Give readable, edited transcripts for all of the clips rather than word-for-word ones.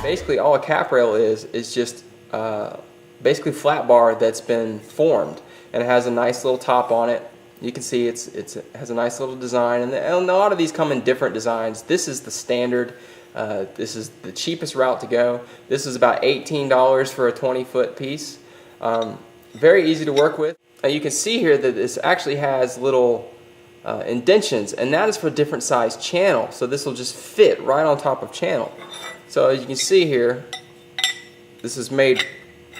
Basically all a cap rail is just basically flat bar that's been formed, and it has a nice little top on it. You can see it has a nice little design, and a lot of these come in different designs. This is the standard. This is the cheapest route to go. This is about $18 for a 20-foot piece. Very easy to work with. You can see here that this actually has little indentions, and that is for different size channel. So this will just fit right on top of channel. So as you can see here, this is made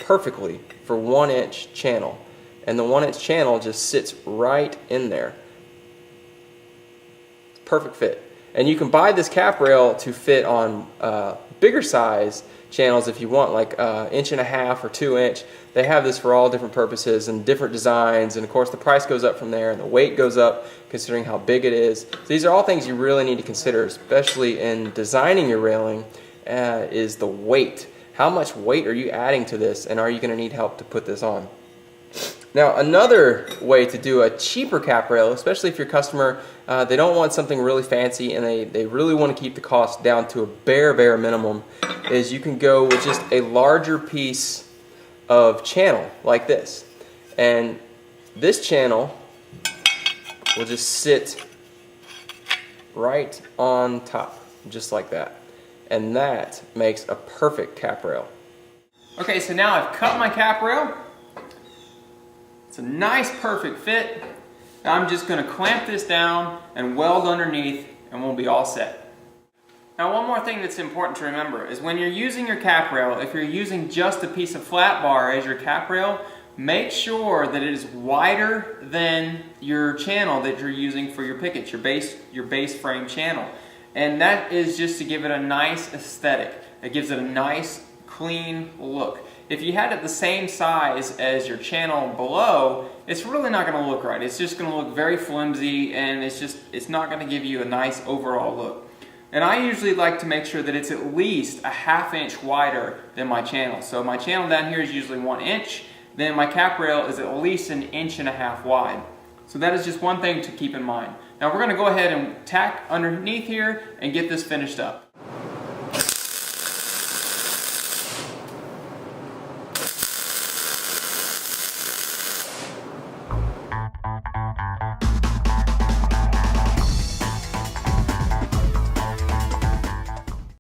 perfectly for 1-inch channel, and the 1-inch channel just sits right in there. Perfect fit. And you can buy this cap rail to fit on bigger size channels if you want, like 1.5 inches or 2-inch. They have this for all different purposes and different designs, and of course the price goes up from there and the weight goes up considering how big it is. So these are all things you really need to consider, especially in designing your railing, is the weight. How much weight are you adding to this, and are you going to need help to put this on? Now, another way to do a cheaper cap rail, especially if your customer, they don't want something really fancy and they really want to keep the cost down to a bare minimum, is you can go with just a larger piece of channel like this. And this channel will just sit right on top, just like that. And that makes a perfect cap rail. Okay, so now I've cut my cap rail. It's a nice perfect fit. Now I'm just going to clamp this down and weld underneath, and we'll be all set. Now one more thing that's important to remember is when you're using your cap rail, if you're using just a piece of flat bar as your cap rail, make sure that it is wider than your channel that you're using for your pickets, your base frame channel. And that is just to give it a nice aesthetic. It gives it a nice clean look. If you had it the same size as your channel below, it's really not going to look right. It's just going to look very flimsy, and it's not going to give you a nice overall look. And I usually like to make sure that it's at least a 1/2 inch wider than my channel. So my channel down here is usually 1 inch, then my cap rail is at least 1.5 inches wide. So that is just one thing to keep in mind. Now we're going to go ahead and tack underneath here and get this finished up.